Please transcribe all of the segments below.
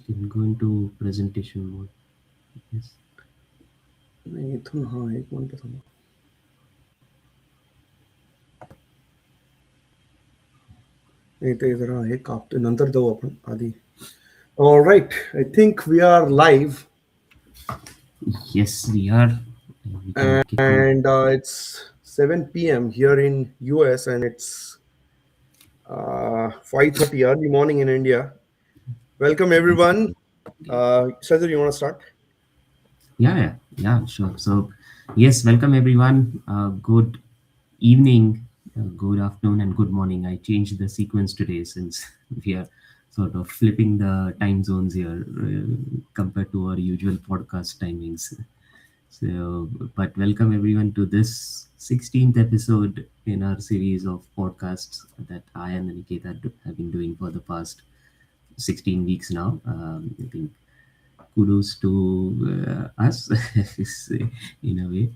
can go into presentation mode. Yes. नाही इथून हा एक मिनिट थांबा. नाही ते जरा हे कापते नंतर जाऊ आपण आधी. All right, I think we are live Yes, we are. We can kick on. and it's 7 p.m. here in US and it's 5:30 early morning in India. Welcome everyone. Shazir, you want to start? Yeah, sure. So, yes, welcome everyone. Good evening, good afternoon, and good morning. I changed the sequence today since we are sort of flipping the time zones here compared to our usual podcast timings. So, but welcome everyone to this 16th episode in our series of podcasts that I and Aniketa have been doing for the past 16 weeks now. I think kudos to us in a way.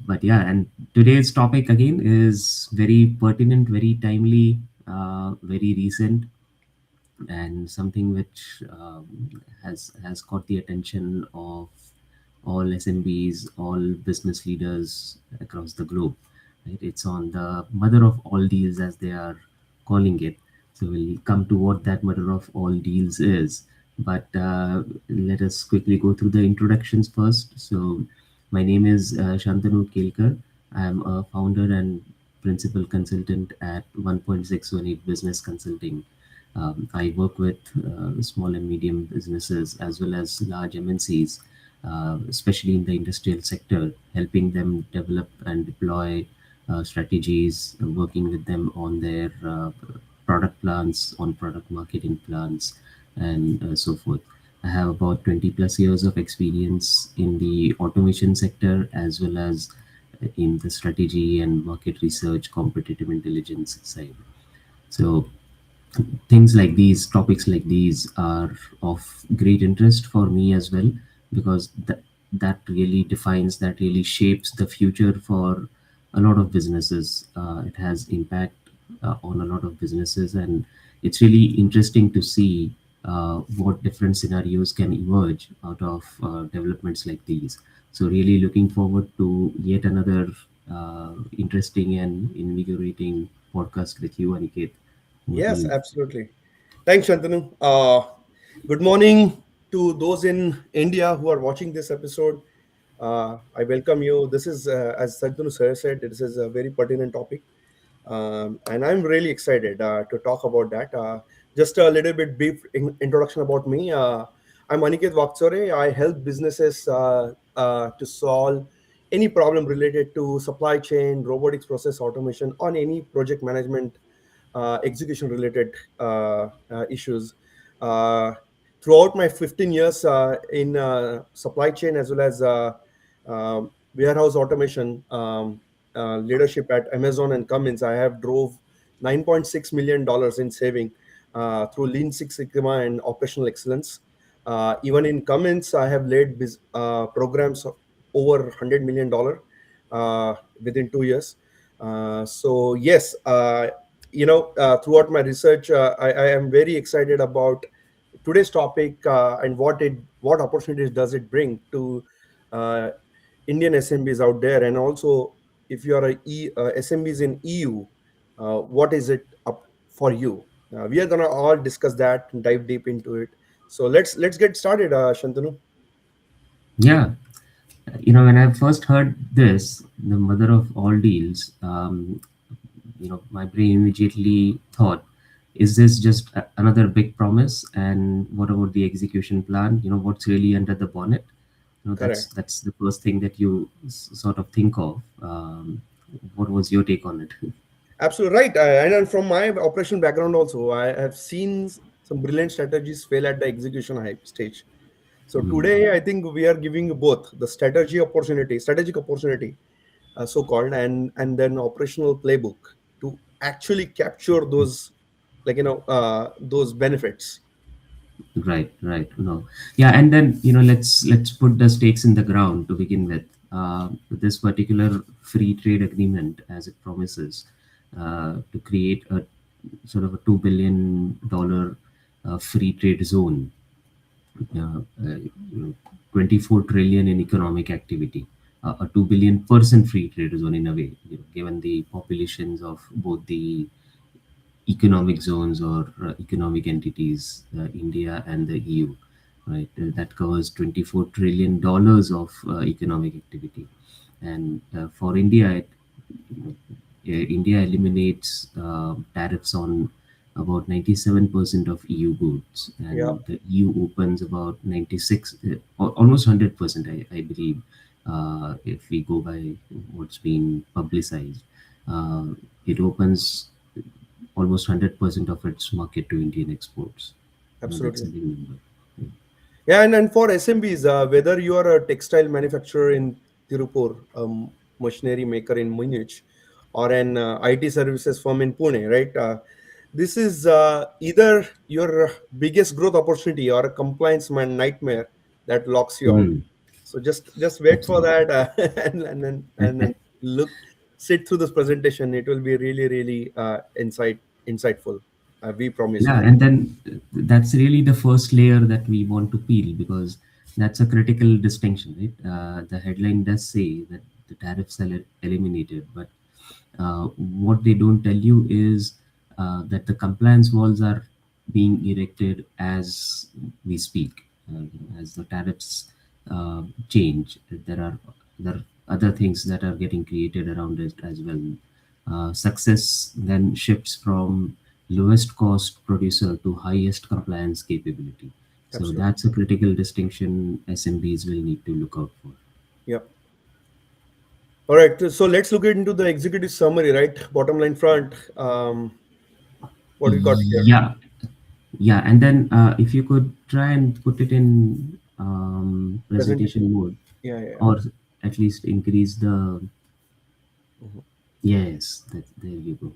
But yeah, and today's topic again is very pertinent, very timely, very recent, and something which has caught the attention of all SMBs, all business leaders across the globe. Right? It's on the mother of all deals, as they are calling it. So we'll come to what that mother of all deals is. But let us quickly go through the introductions first. So my name is Shantanu Kelkar. I am a founder and principal consultant at 1.618 Business Consulting. I work with small and medium businesses as well as large MNCs, especially in the industrial sector, helping them develop and deploy strategies, working with them on their product plans, on product marketing plans, and so forth. I have about 20 plus years of experience in the automation sector as well as in the strategy and market research, competitive intelligence side. So things like these, topics like these are of great interest for me as well, because that really defines, that really shapes the future for a lot of businesses. It has impact on a lot of businesses, and it's really interesting to see what different scenarios can emerge out of developments like these. So really looking forward to yet another interesting and invigorating podcast with you, Aniket. Over to Yes, you. absolutely. Thanks, Shantanu. Good morning to those in India who are watching this episode. I welcome you. This is, as Shantanu sir said, this is a very pertinent topic. And I'm really excited to talk about that. Just a little bit brief introduction about me. I'm Aniket Vaktsore. I help businesses to solve any problem related to supply chain, robotics, process automation, on any project management, execution related issues. Uh, Throughout my 15 years in supply chain as well as warehouse automation leadership at Amazon and Cummins, I have drove $9.6 million in saving through Lean Six Sigma and operational excellence. Even in Cummins, I have led programs of over $100 million within 2 years. So yes, throughout my research, I am very excited about today's topic and what opportunities does it bring to uh, Indian SMBs out there, and also if you are SMBs in EU, what is it up for you? We are gonna all discuss that and dive deep into it. So let's get started, Shantanu. Yeah, when I first heard this, the mother of all deals, my brain immediately thought, is this just another big promise? And what about the execution plan? What's really under the bonnet? That's Correct. that's the first thing that you sort of think of. What was your take on it? Absolutely right. And then from my operation background also, I have seen some brilliant strategies fail at the execution hype stage. So today, I think we are giving you both the strategic opportunity, so called, and then operational playbook to actually capture those, those benefits. Right. No, yeah, and then let's put the stakes in the ground to begin with. This particular free trade agreement, as it promises to create a sort of a $2 billion free trade zone you know, 24 trillion in economic activity, a 2 billion person free trade zone in a way, given the populations of both the economic zones or economic entities, India and the EU, right? That covers $24 trillion of economic activity. And for India, India eliminates tariffs on about 97% of EU goods, Yeah, and the EU opens about 96, almost 100%, I believe, if we go by what's been publicized. Uh, it opens almost 100% of its market to Indian exports. That's a absolutely. big number. Yeah, and for SMBs, whether you are a textile manufacturer in Tirupur, machinery maker in Munich, or an IT services firm in Pune, right? This is either your biggest growth opportunity or a compliance nightmare that locks you out. Mm, So just wait for absolutely. that, and then look, sit through this presentation. It will be really really insightful. We promise Yeah, you. and then that's really the first layer that we want to peel, because that's a critical distinction, right? The headline does say that the tariffs are eliminated, but what they don't tell you is that the compliance walls are being erected as we speak. As the tariffs change, there are other things that are getting created around it as well. Success then shifts from lowest cost producer to highest compliance capability. So Absolutely. that's a critical distinction SMBs will need to look out for. Yeah. All right. So let's look into the executive summary, right? Bottom line front. What we got here? Yeah, yeah, and then if you could try and put it in Presentation. presentation mode, Yeah, yeah, or at least increase the, yeah. Mhm. yes, there you go,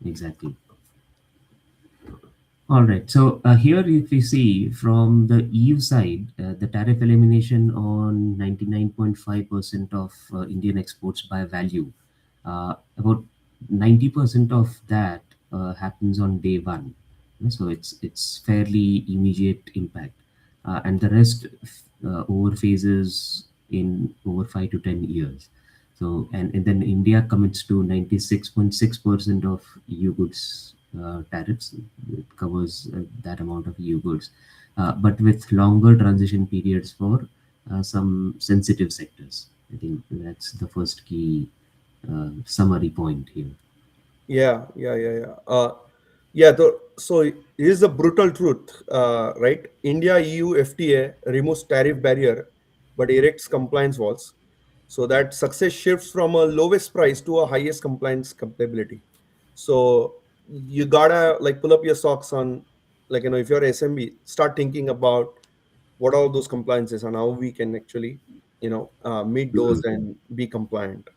exactly. All right. So here, if we see from the EU side, the tariff elimination on 99.5% of Indian exports by value, about 90% of that happens on day one. So it's fairly immediate impact, and the rest over phases in over 5 to 10 years. So, and then India commits to 96.6% of EU goods tariffs. It covers that amount of EU goods, but with longer transition periods for some sensitive sectors. I think that's the first key summary point here. Yeah, yeah, yeah, yeah. Yeah, so here's the brutal truth, right? India EU FTA removes tariff barrier, but erects compliance walls. So that success shifts from a lowest price to a highest compliance capability. So you gotta like pull up your socks on, like if you're SMB, start thinking about what are those compliances and how we can actually meet those Mhm. and be compliant.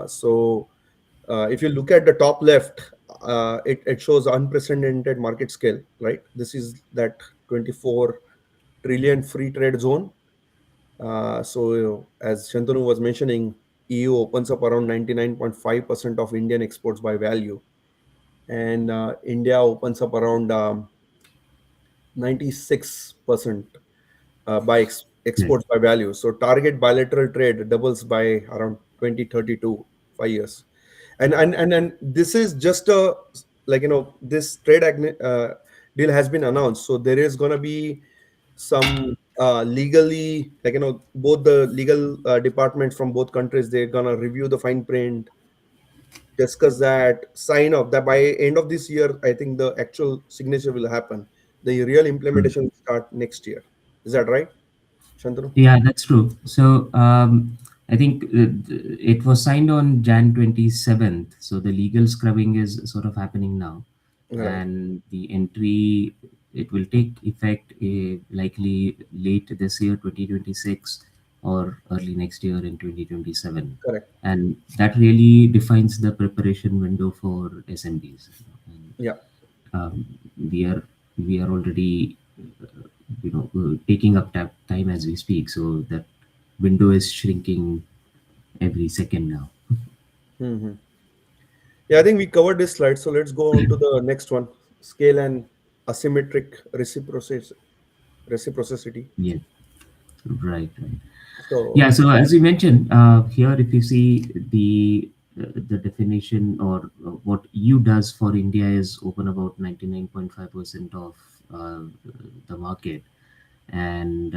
So if you look at the top left, it shows unprecedented market scale, right? This is that 24 trillion free trade zone. So as Shantanu was mentioning, EU opens up around 99.5% of Indian exports by value, and India opens up around 96% by Right. exports by value. So target bilateral trade doubles by around 2032, 5 years. And this is just a this deal has been announced. So there is gonna be some legally both the legal departments from both countries, they're gonna review the fine print, discuss that, sign off that by end of this year. I think the actual signature will happen. The real Mm. implementation will start next year. Is that right, Shantanu? Yeah, that's true. So I think it was signed on Jan 27th. So the legal scrubbing is sort of happening now, Right. and the entry, it will take effect likely late this year, 2026, or early next year in 2027, Correct. and that really defines the preparation window for SMBs. And Yeah. um, we are we are already taking up time as we speak, so that window is shrinking every second now. Hmm. Yeah, I think we covered this slide. So let's go on to the next one: scale and asymmetric reciprocity. reciprocity. Yeah, right, right. Yeah, So so as you mentioned, here if you see the definition or what EU does for India is open about 99.5% of uh, the market, and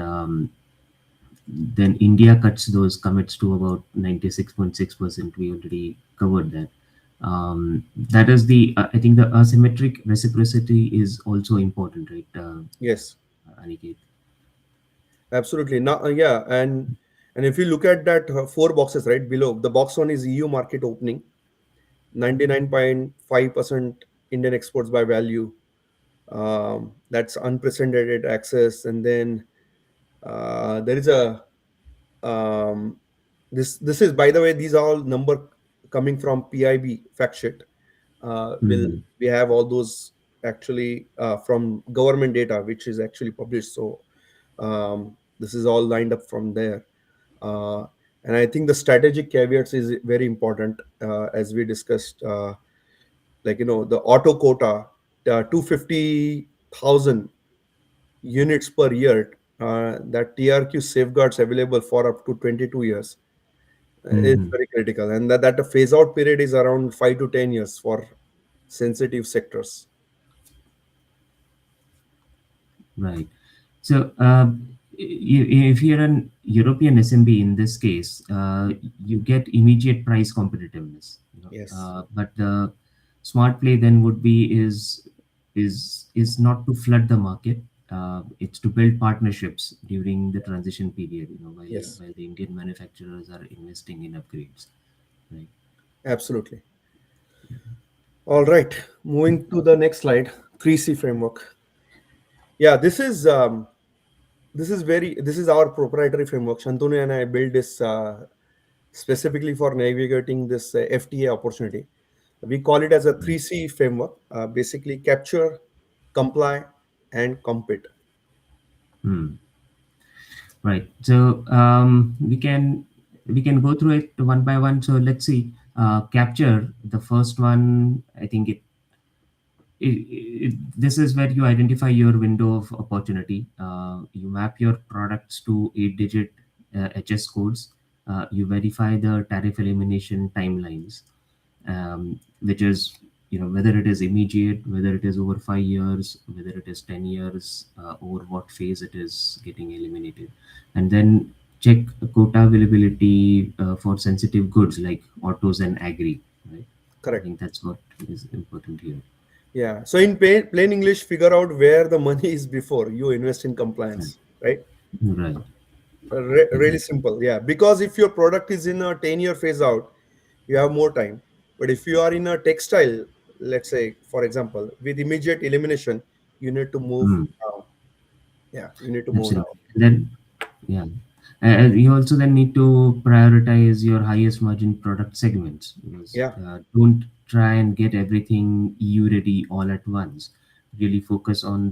then India cuts those commits to about 96.6%. We already covered that. That is the I think the asymmetric reciprocity is also important, right, yes, Aniket? absolutely. Now, yeah, and if you look at that four boxes right below, the box one is EU market opening, 99.5% Indian exports by value. That's unprecedented access, and then there is a this is, by the way, these are all number coming from PIB fact sheet. Will Hmm. we have all those actually from government data, which is actually published. So this is all lined up from there. Uh, and I think the strategic caveats is very important, as we discussed. The auto quota, 250,000 units per year, that TRQ safeguards available for up to 22 years is Hmm. very critical, and that the phase out period is around 5 to 10 years for sensitive sectors. Right. So, if you're an European SMB in this case, you get immediate price competitiveness. Yes, But the smart play then would be is not to flood the market. It's to build partnerships during the transition period. yes, While the Indian manufacturers are investing in upgrades. Right. absolutely. All right, moving to the next slide, 3C framework. Yeah, this is our proprietary framework. Shantanu and I built this specifically for navigating this FTA opportunity. We call it as a 3C framework, basically capture, comply, and compete. Hmm. Right. So we can go through it one by one. So let's see. Capture the first one. I think this is where you identify your window of opportunity. You map your products to 8-digit HS codes. You verify the tariff elimination timelines, which is whether it is immediate, whether it is over 5 years, whether it is 10 years, or what phase it is getting eliminated, and then check quota availability for sensitive goods like autos and agri. Right. I Correct. think that's what is important here. Yeah. So in plain English, figure out where the money is before you invest in Right. compliance, right? Right. Really Exactly. simple. Yeah. Because if your product is in a 10-year phase out, you have more time. But if you are in a textile, let's say, for example, with immediate elimination, you need to move Mm, now. Yeah. You need to move now. absolutely. Then, yeah. You also then need to prioritize your highest margin product segments because Yeah. don't try and get everything EU ready all at once. Really focus on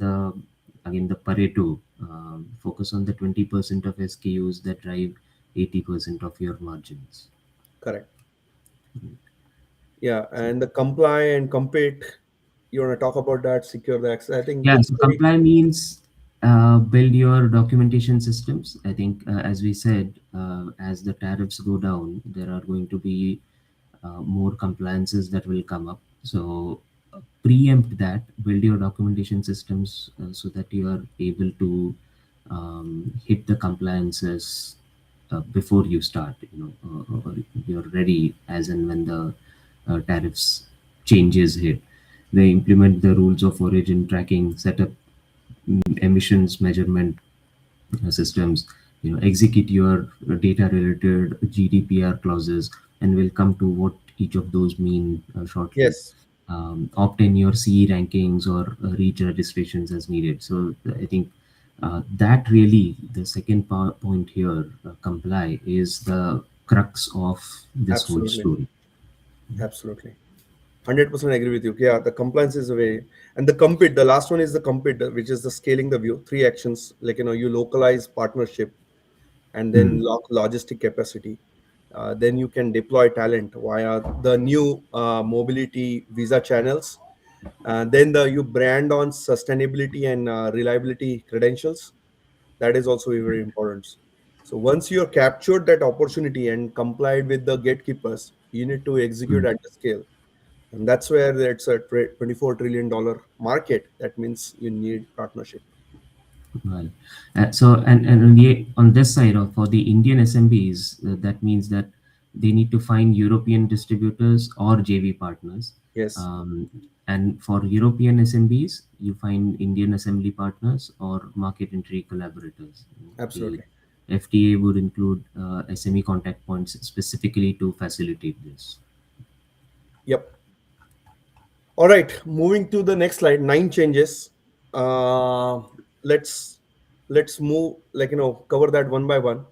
again, the Pareto. Focus on the 20% of SKUs that drive 80% of your margins. Correct. Yeah. And the comply and compete, you want to talk about that, secure the access. I think Yeah, this is so very, comply means build your documentation systems. I think, as we said, as the tariffs go down, there are going to be more compliances that will come up. So, preempt that, build your documentation systems so that you are able to hit the compliances before you start, or you're ready as and when the tariffs changes hit. They implement the rules of origin tracking, set up emissions measurement systems, execute your data related GDPR clauses, and we'll come to what each of those mean shortly. yes, Obtain your CE rankings or reach registrations as needed. So I think that really the second point here, comply, is the crux of this whole absolutely. story. Absolutely. 100% agree with you. Yeah, the compliance is a way. And the compete, the last one is the compete, which is the scaling the view. Three actions, like, you localize partnership and then Hmm. lock logistic capacity. Then you can deploy talent via the new mobility visa channels. Then you brand on sustainability and reliability credentials. That is also very important. So once you have captured that opportunity and complied with the gatekeepers, you need to execute Mm. at the scale. And that's where it's a $24 trillion market. That means you need partnership. Right. So, and on this side of for the Indian SMBs, that means that they need to find European distributors or JV partners. Yes, Um, and for European SMBs, you find Indian assembly partners or market entry collaborators. The absolutely. FTA would include SME contact points specifically to facilitate this. Yep. All right, moving to the next slide. 9 changes. Uh, let's let's move, cover that one by one.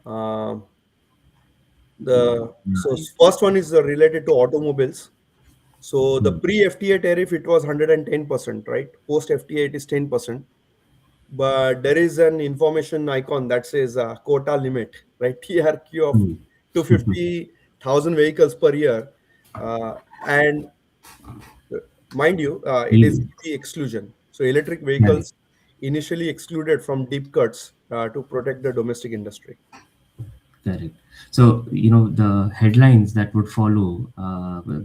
Uh, the so Right. first one is related to automobiles. So the Hmm. pre FTA tariff, it was 110%, right? Post FTA it is 10%. But there is an information icon that says quota limit, right? TRQ of Hmm. 250,000 vehicles per year. Uh, and mind you, it is Even. EV exclusion. So electric Right. vehicles initially excluded from deep cuts to protect the domestic industry. Correct. So, the headlines that would follow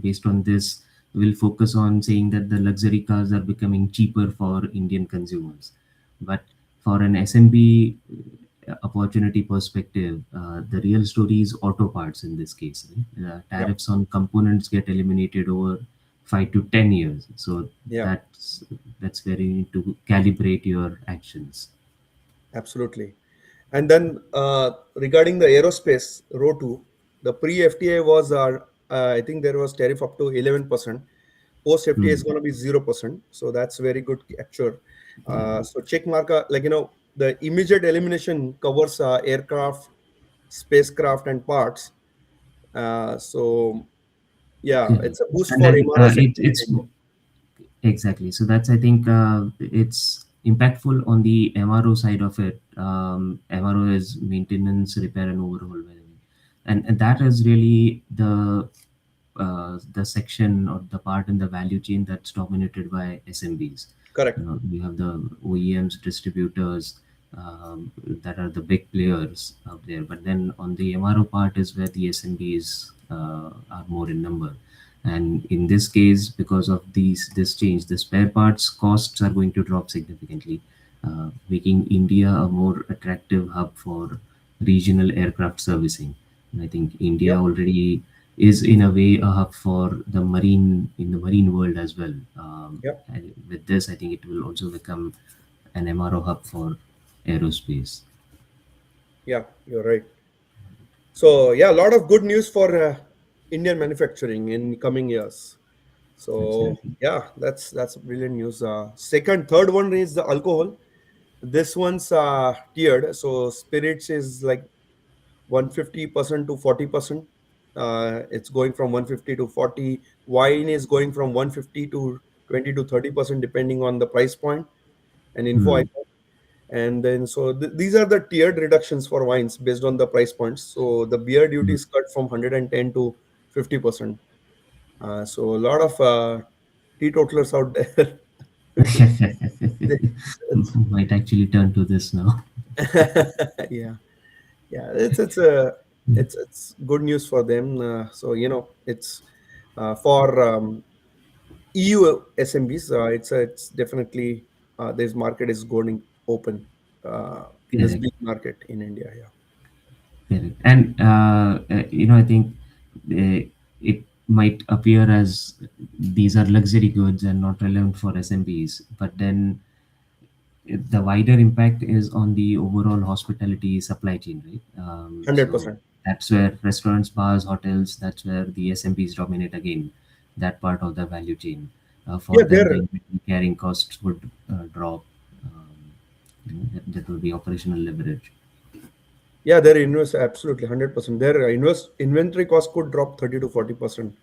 based on this will focus on saying that the luxury cars are becoming cheaper for Indian consumers. But for an SMB opportunity perspective, the real story is auto parts in this case. Right? Yeah, Tariffs on components get eliminated over 5 to 10 years. So yeah, that's where you need to calibrate your actions. absolutely. And then regarding the aerospace row 2, the pre FTA was, I think there was tariff up to 11%. Post FTA Hmm. is going to be 0%. So that's very good capture. So check mark, the immediate elimination covers aircraft, spacecraft, and parts. So yeah, Correct. it's a boost And for then MRO it, sector it's in India. exactly. So that's, I think, it's impactful on the MRO side of it. MRO is maintenance, repair, and overhaul, by the way, and that is really the section or the part in the value chain that's dominated by SMBs. Correct. You have the OEMs, distributors, that are the big players out there. But then on the MRO part is where the SMBs are more in number. And in this case, because of this change, the spare parts costs are going to drop significantly, making India a more attractive hub for regional aircraft servicing. And I think India Yep. already is in a way a hub for the marine world as well. Yep. And with this, I think it will also become an MRO hub for aerospace. Yeah, you're right. So yeah, a lot of good news for Indian manufacturing in coming years. So Absolutely. yeah, that's brilliant news. Third one is the alcohol. This one's tiered. So spirits is like 150% to 40%. It's going from 150 to 40. Wine is going from 150 to 20 to 30%, depending on the price point and info Hmm. icon. And then so these are the tiered reductions for wines based on the price points. So the beer duty Hmm. is cut from 110 to 50%. So a lot of teetotalers out there. It's, Might actually turn to this now. yeah, yeah, it's good news for them. So it's for EU SMBs. It's definitely this market is going open. This Correct. big market in India. Yeah, Correct. And I think it might appear as these are luxury goods and not relevant for SMBs, but then the wider impact is on the overall hospitality supply chain, right? So 100%. that's where restaurants, bars, hotels, that's where the SMBs dominate again, that part of the value chain. For Yeah, them, the they're inventory carrying costs would drop. That would be operational leverage. yeah their invest absolutely 100%. Their inventory cost could drop 30 to 40%.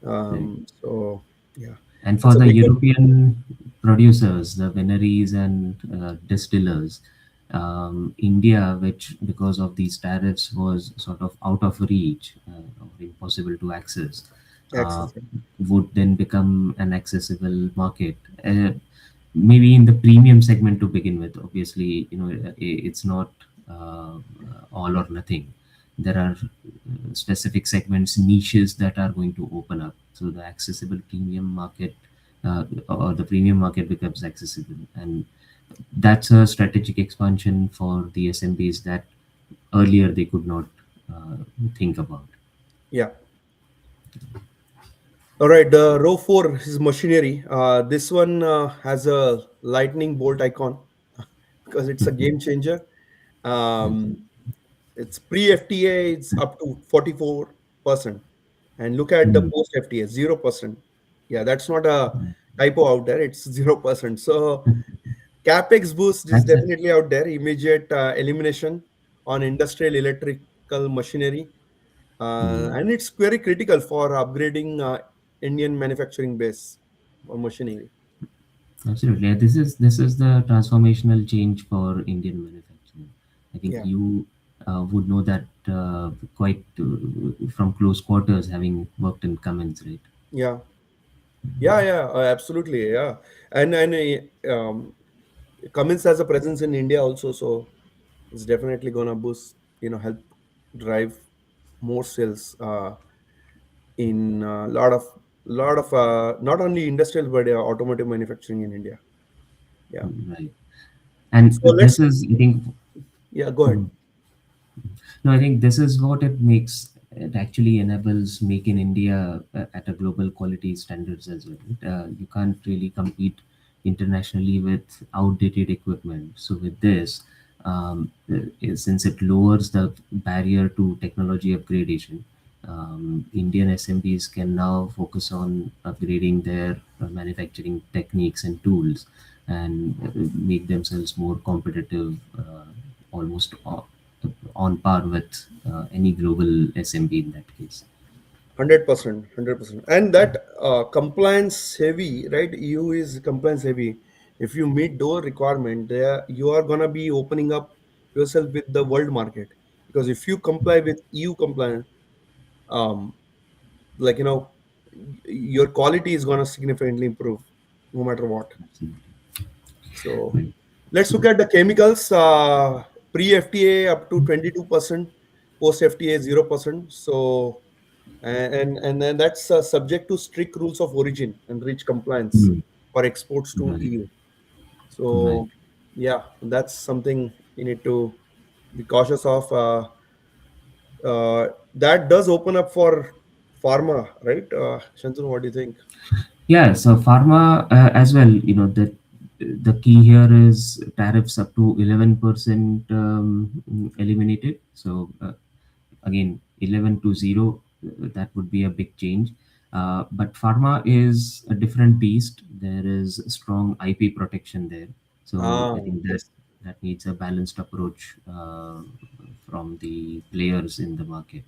Right. So yeah, And for it's a the big one. European producers, the wineries and distillers, India, which because of these tariffs was sort of out of reach or impossible to access, uh, Access. would then become an accessible market. maybe in the premium segment to begin with. Obviously, it's not all or nothing. There are specific segments, niches that are going to open up. So the accessible premium market, or the premium market becomes accessible, and that's a strategic expansion for the SMBs that earlier they could not think about. Yeah. All right, the row four is machinery. This one has a lightning bolt icon because it's a game changer. Um, it's pre FTA, it's up to 44%. And look at the Mm, post FTA, 0%. Yeah, that's not a typo out there, it's 0%. So, CapEx boost is that's it. definitely out there, immediate elimination on industrial electrical machinery, and it's very critical for upgrading Indian manufacturing base or machinery. Absolutely. This is the transformational change for Indian manufacturing. I think Yeah, you would know that quite from close quarters, having worked in Cummins, right? yeah, yeah, absolutely, yeah. And Cummins has a presence in India also, so it's definitely gonna boost, help drive more sales in a lot of not only industrial but automotive manufacturing in India. Yeah. Right. And So let's this is, I think, yeah, go ahead. no, I think this is what it actually enables Make in India at a global quality standards as well. Right? You can't really compete internationally with outdated equipment. So with this, since it lowers the barrier to technology upgradation, Indian SMBs can now focus on upgrading their manufacturing techniques and tools, and make themselves more competitive, almost on par with any global SMB in that case. 100%, 100%. And that compliance heavy, right? EU is compliance heavy. If you meet those requirement, there you are gonna be opening up yourself with the world market. Because if you comply with EU compliance, um, like your quality is gonna significantly improve, no matter what. Absolutely. So Right. let's look So, at the chemicals. Pre FTA up to 22%, post FTA 0%. So and then that's subject to strict rules of origin and rich compliance mm, for exports to right, EU. right. So yeah, that's something you need to be cautious of. That does open up for pharma, right? Shantanu, what do you think? Yeah, so pharma as well, the key here is tariffs up to 11% eliminated. So again, 11 to 0, that would be a big change. But pharma is a different beast. There is strong IP protection there. So Ah, I think that yes, that needs a balanced approach from the players in the market.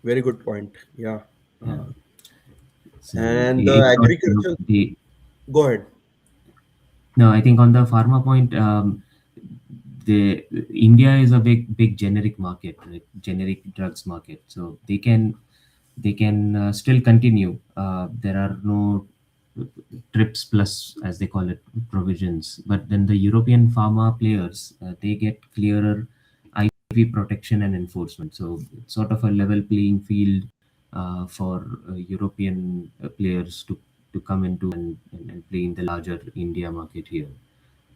very good point. Yeah. Yeah. Uh, So and the it's not, agriculture, the go ahead. no, I think on the pharma point, the India is a big generic market, right? Generic drugs market. So they can still continue. There are no trips plus, as they call it, provisions. But then the European pharma players, they get clearer IP protection and enforcement. So it's sort of a level playing field for European players to come into and play in the larger India market here.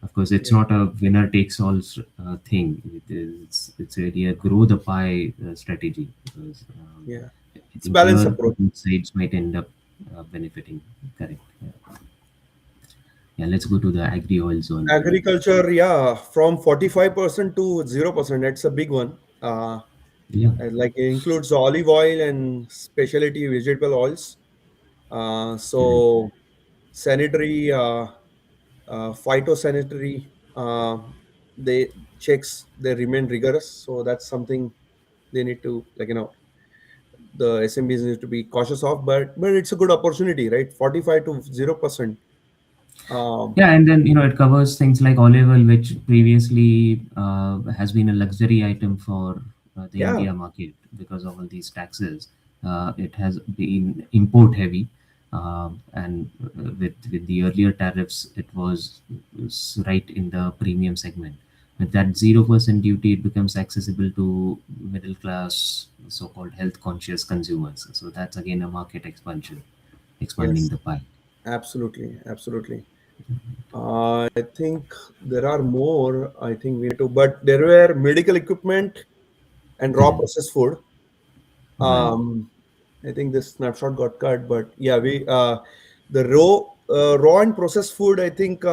Of course, it's Yeah, not a winner takes all thing. It's really a grow the pie strategy, because yeah. I It's think balanced here approach. both sides might end up benefiting. Correct. Yeah. Yeah. Let's go to the agri oil zone. Agriculture, yeah, from 45% to 0%. That's a big one. Yeah. Like it includes olive oil and specialty vegetable oils. Right. So sanitary, phytosanitary, they checks they remain rigorous. So that's something they need to the SMBs need to be cautious of. But it's a good opportunity, right? 45 to 0%. Um, Yeah, and then it covers things like olive oil, which previously has been a luxury item for the yeah, India market because of all these taxes. It has been import heavy. And with the earlier tariffs, it was right in the premium segment. With that 0% duty, it becomes accessible to middle class, so-called health conscious consumers. So that's again a market expansion, expanding Yes, the pie. absolutely, absolutely. I think there are more. I think we need to, but there were medical equipment and raw Correct. processed food. Right. Um, I think this snapshot got cut, but yeah, we the raw and processed food. I think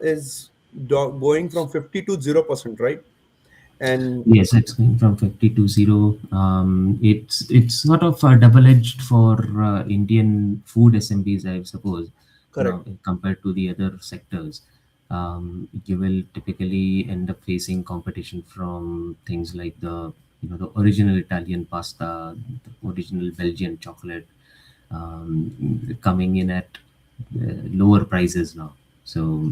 is going from 50 to 0%, right? And Yes, it's going from 50 to 0. It's sort of double-edged for Indian food SMBs, I suppose, correct, compared to the other sectors. You will typically end up facing competition from things like the original Italian pasta, the original Belgian chocolate, coming in at lower prices now. So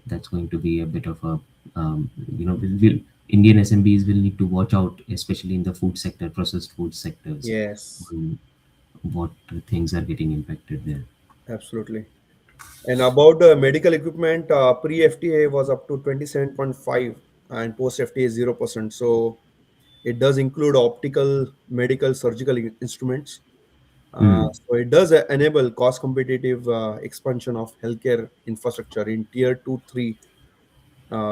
that's going to be a bit of a Indian SMBs will need to watch out, especially in the food sector, processed food sectors, yes, on what things are getting impacted there. absolutely. And about the medical equipment, pre FTA was up to 27.5 and post FTA 0%. So it does include optical, medical, surgical instruments. Hmm. So it does enable cost competitive expansion of healthcare infrastructure in tier 2, 3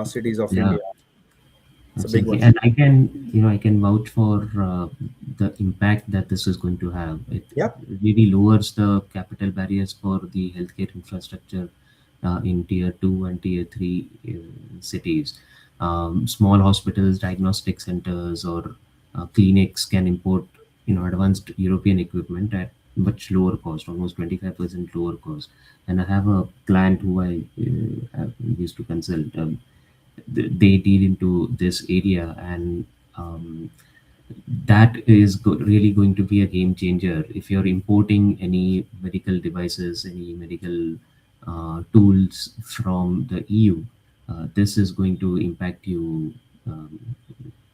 cities of Yeah, India. It's a big absolutely. one. And I can vouch for the impact that this is going to have. It Yep. really lowers the capital barriers for the healthcare infrastructure in tier 2 and tier 3 cities. Small hospitals, diagnostic centers, or clinics can import advanced European equipment at much lower cost, almost 25% lower cost. And I have a client who I used to consult. They deal into this area, and that is really going to be a game changer if you're importing any medical devices, any medical tools from the EU. This is going to impact you um,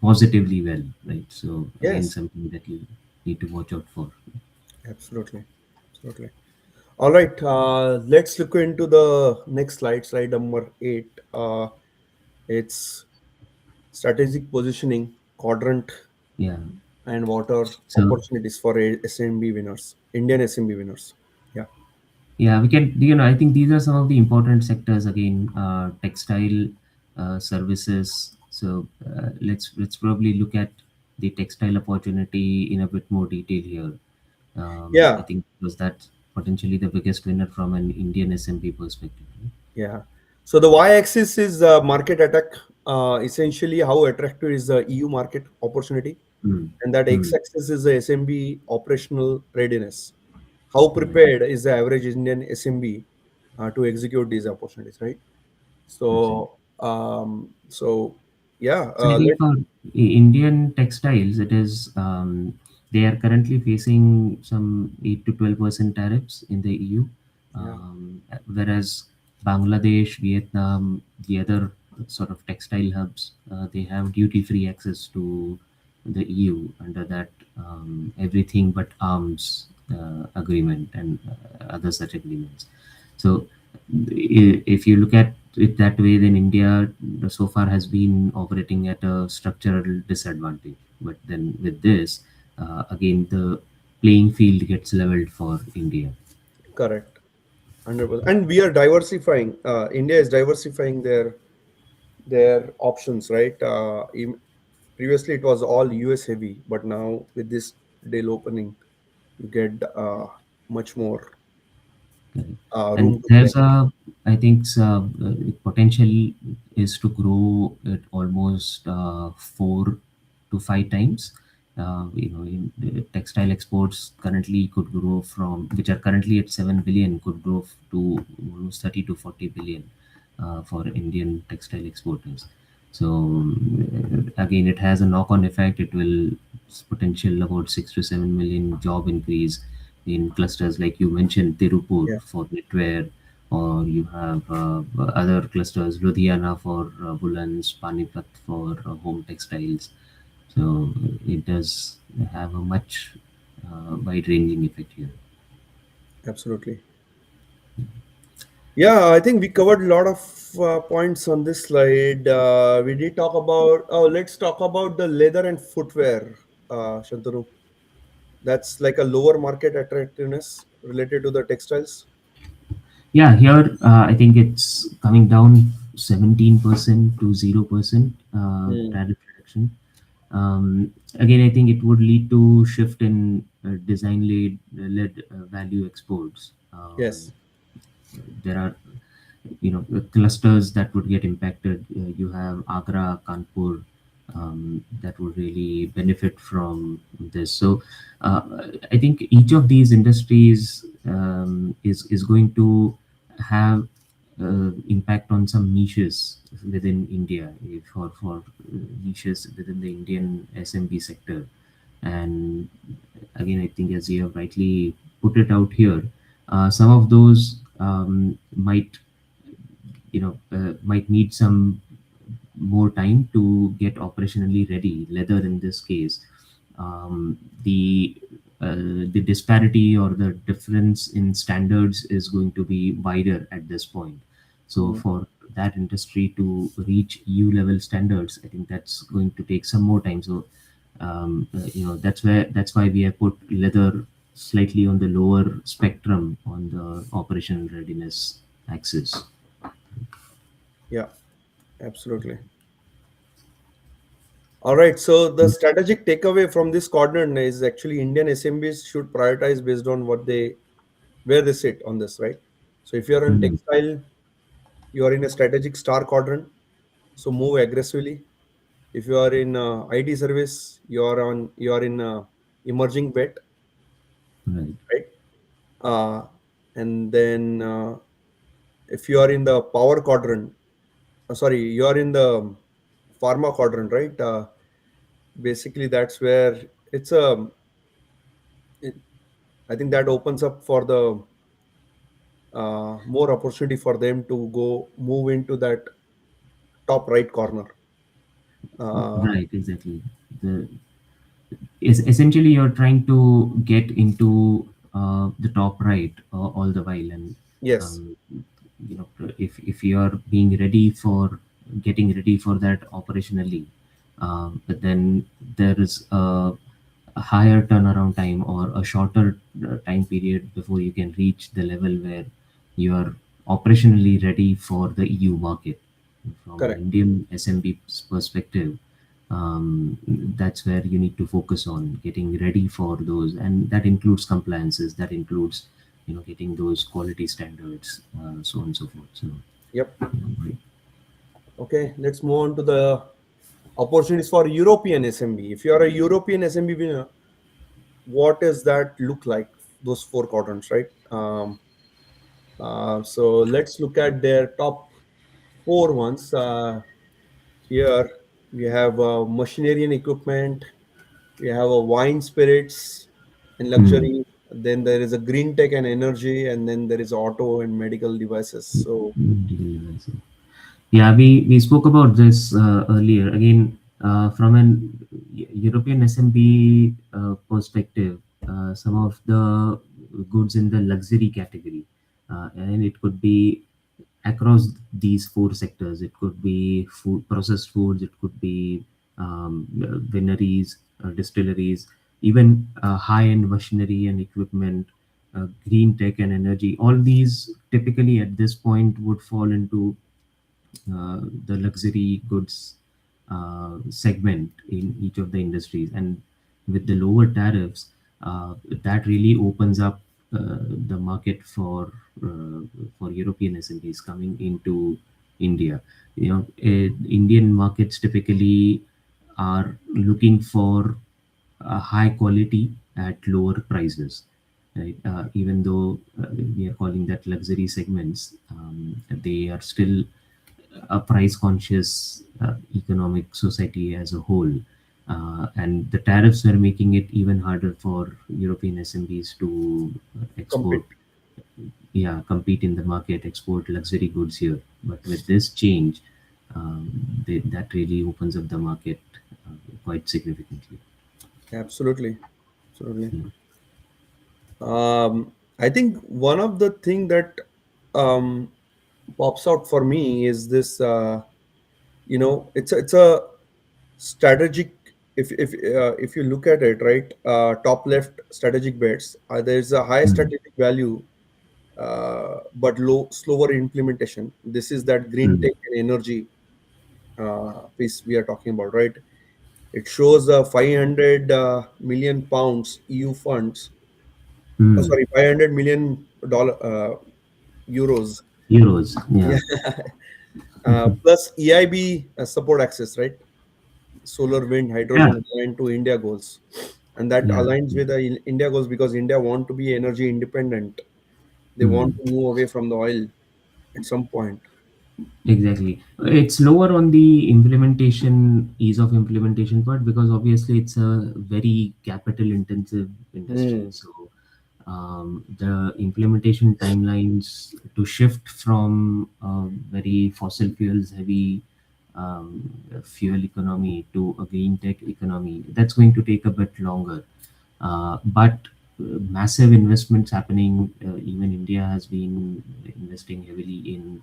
positively well, right? So again, Yes, something that you need to watch out for. absolutely. Absolutely. All right. Let's look into the next slide, slide number 8. It's strategic positioning, quadrant, Yeah. and water So opportunities for SMB winners, Indian SMB winners. Yeah. yeah, we can, I think these are some of the important sectors again, textile, services. So let's probably look at the textile opportunity in a bit more detail here. I Yeah. think because that's potentially the biggest winner from an Indian SMP perspective. Right? Yeah. So the y-axis is market attack. Essentially, how attractive is the EU market opportunity, Mm. and that Mm. x-axis is the SMB operational readiness. How Right. prepared is the average Indian SMB to execute these opportunities, right? Absolutely. So yeah, So I think let for Indian textiles, it is they are currently facing some 8 to 12% tariffs in the EU, yeah, whereas Bangladesh, Vietnam, the other sort of textile hubs, they have duty-free access to the EU under that everything but arms agreement and other such agreements. So if you look at it that way, then India so far has been operating at a structural disadvantage. But then with this, again, the playing field gets leveled for India. correct, 100%. And we are diversifying. India is diversifying their options, right? Previously, it was all US heavy, but now with this deal opening, you get much more Correct. room And to play. there's I think, potential is to grow it almost 4 to 5 times. The textile exports currently could grow from, which are currently at 7 billion, could grow to almost 30 to 40 billion for Indian textile exporters. So again, it has a knock-on effect. It will potential about 6 to 7 million job increase in clusters like you mentioned, Tirupur Yeah, for knitwear, or you have other clusters, Ludhiana for woolens, Panipat for home textiles. So it does have a much wide-ranging effect here. Absolutely. Yeah, I think we covered a lot of points on this slide. We did talk about, oh, let's talk about the leather and footwear, Shantanu. That's like a lower market attractiveness related to the textiles. Yeah, here I think it's coming down 17% to 0% Hmm. tariff reduction. Again, I think it would lead to shift in design led value exports. Yes. There are clusters that would get impacted. You have Agra, Kanpur, that would really benefit from this. So uh, I think each of these industries is going to have impact on some niches within India, for niches within the Indian SMB sector. And again, I think as you have rightly put it out here, some of those might need some more time to get operationally ready. Leather in this case, um, the the disparity or the difference in standards is going to be wider at this point. So Hmm. for that industry to reach EU level standards, I think that's going to take some more time. So that's why we have put leather slightly on the lower spectrum on the operational readiness axis. Yeah, absolutely. All right. So the strategic takeaway from this quadrant is actually Indian SMBs should prioritize based on where they sit on this, right? So if you're in Right. textile, you are in a strategic star quadrant, so move aggressively. If you are in IT service, you are in emerging bet, Right. right? And then if you are in the power quadrant, sorry, you are in the pharma quadrant, right? Basically, that's where it's a. It, I think that opens up for the more opportunity for them to go move into that top right corner. Uh, Right, exactly. The is essentially you're trying to get into the top right all the while, and yes, um, if you're being ready for getting ready for that operationally, but then there is a higher turnaround time or a shorter time period before you can reach the level where you are operationally ready for the EU market. From an correct. Indian SMB perspective, that's where you need to focus on getting ready for those, and that includes compliances, that includes getting those quality standards, so on and so forth. So Yep. right. Okay, let's move on to the opportunities for European SMB. If you are a European SMB winner, what does that look like? Those four quadrants, right? So let's look at their top four ones. Here we have machinery and equipment, we have a wine, spirits, and Hmm. luxury. Then there is a green tech and energy, and then there is auto and medical devices. So Yeah, we spoke about this earlier. Again, from an European SMB perspective, some of the goods in the luxury category, and it could be across these four sectors. It could be food, processed foods. It could be wineries, distilleries, even high-end machinery and equipment, green tech and energy. All these typically at this point would fall into the luxury goods segment in each of the industries. And with the lower tariffs, that really opens up the market for European SMBs coming into India. Indian markets typically are looking for high quality at lower prices. Right? Even though we are calling that luxury segments, they are still a price conscious economic society as a whole. And the tariffs were making it even harder for European SMBs to export, compete. compete in the market, export luxury goods here. But with this change, that really opens up the market quite significantly. Absolutely, absolutely. Yeah. I think one of the thing that um, pops out for me is this. It's a strategic. If you look at it, right, top left strategic bets, there's a high Mm, strategic value, but slower implementation. This is that green mm, tech and energy piece we are talking about, right? It shows 500 million pounds EU funds. Oh, mm. sorry, 500 million dollar euros. Euros, yeah. Yeah, plus EIB support access, right? Solar, wind, Yeah, hydrogen aligned to India goals, and that yeah. aligns with the India goals because India want to be energy independent. They want Mm. to move away from the oil at some point. Exactly. It's lower on the implementation, ease of implementation part, because obviously it's a very capital intensive industry. Hmm. So the implementation timelines to shift from very fossil fuels heavy fuel economy to a green tech economy, that's going to take a bit longer. But massive investments happening. Even India has been investing heavily in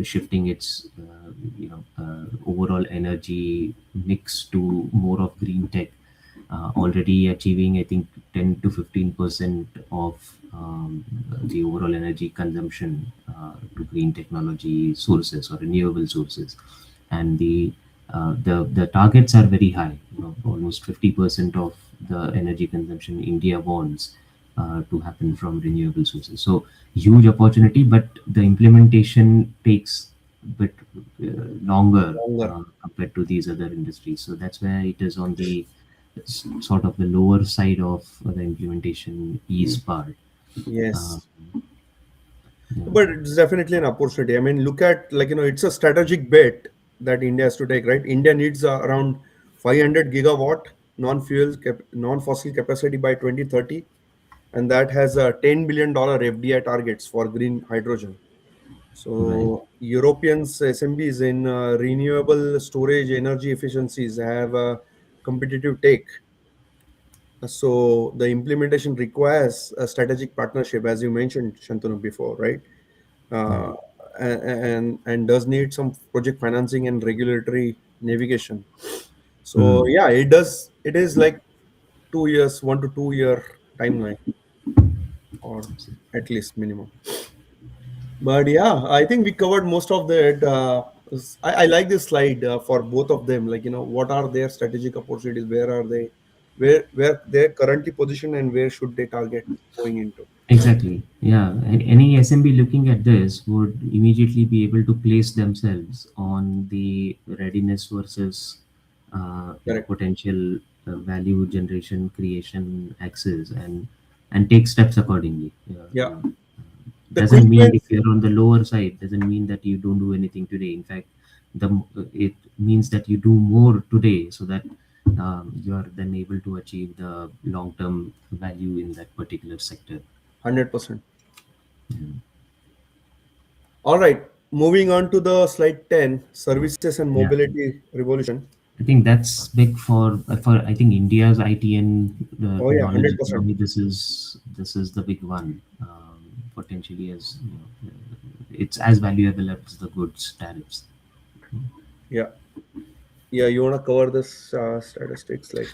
shifting its overall energy mix to more of green tech, already achieving I think 10 to 15% of the overall energy consumption to green technology sources or renewable sources. And the targets are very high, almost 50% of the energy consumption India wants to happen from renewable sources. So huge opportunity, but the implementation takes a bit longer Longer. compared to these other industries. So that's where it is on the sort of the lower side of the implementation ease part. Uh, Yes. yeah, But it's definitely an opportunity. I mean, look at, like, it's a strategic bet that India has to take, right? India needs around 500 gigawatt non-fossil capacity by 2030, and that has a $10 billion FDI targets for green hydrogen. right. So Europeans SMBs in renewable storage energy efficiencies have a competitive take. So the implementation requires a strategic partnership, as you mentioned, Shantanu, before, right? uh, Right. and does need some project financing and regulatory navigation. So Hmm. yeah, it does. It is like 2 years, 1 to 2 year timeline, or at least minimum. But yeah, I think we covered most of that. I like this slide for both of them. Like, what are their strategic opportunities? Where are they? Where they're currently positioned, and where should they target going into? Exactly. Yeah. And any SMB looking at this would immediately be able to place themselves on the readiness versus, Correct. potential value generation, creation, axis, and take steps accordingly. Yeah, Yeah. The quick doesn't mean if wins. you're on the lower side, doesn't mean that you don't do anything today. In fact, it means that you do more today so that you are then able to achieve the long term value in that particular sector. 100%. All right, moving on to the slide 10, services and Yeah, mobility revolution. I think that's big for I think India's IT and Oh yeah, knowledge 100%. economy. This is the big one, potentially, as it's as valuable as the goods tariffs. Yeah. Yeah, you want to cover this statistics like.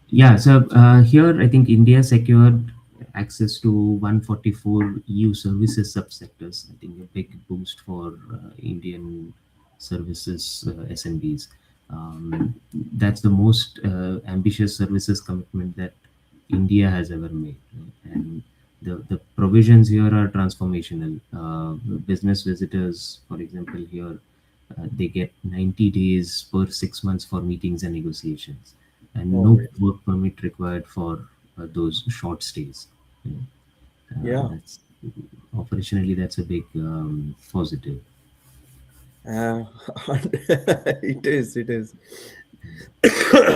Yeah, so here I think India secured access to 144 EU services subsectors. I think a big boost for Indian services SMBs. That's the most ambitious services commitment that India has ever made. Right? And the provisions here are transformational. Business visitors, for example, here they get 90 days per 6 months for meetings and negotiations, and Oh, no great. work permit required for those short stays. You know, Yeah. that's operationally that's a big positive. Uh, it is. It is.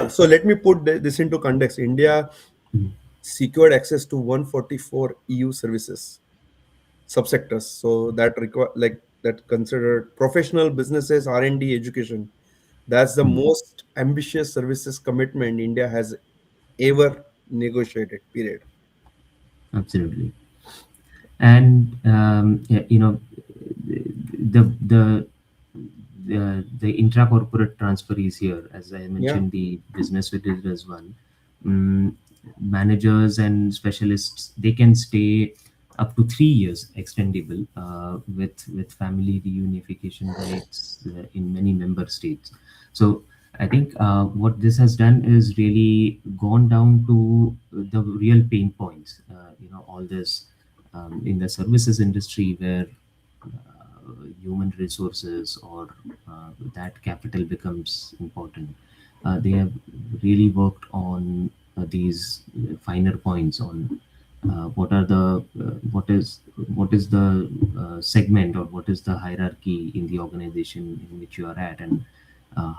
So let me put this into context. India Mm, secured access to 144 EU services subsectors. So that require, like, that considered professional businesses, R&D, education. That's the mm, most ambitious services commitment India has ever negotiated. Period. absolutely. And the intra-corporate transfer is here. As I Yeah, mentioned, the business with it is one. Mm, Managers and specialists, they can stay up to 3 years extendable, with family reunification rights in many member states. So I think what this has done is really gone down to the real pain points. All this in the services industry, where human resources or that capital becomes important. They have really worked on these finer points on what is the segment, or what is the hierarchy in the organization in which you are at, and uh,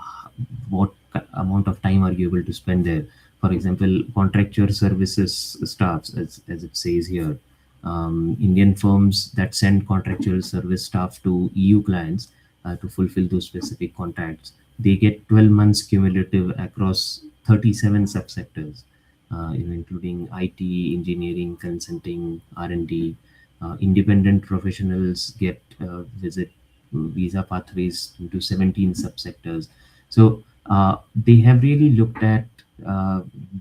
what amount of time are you able to spend there. For example, contractual services staffs, as it says here, Indian firms that send contractual service staff to EU clients to fulfill those specific contracts, they get 12 months cumulative across 37 subsectors, including IT, engineering, consulting, R&D. Independent professionals get visit visa pathways into 17 subsectors. So they have really looked at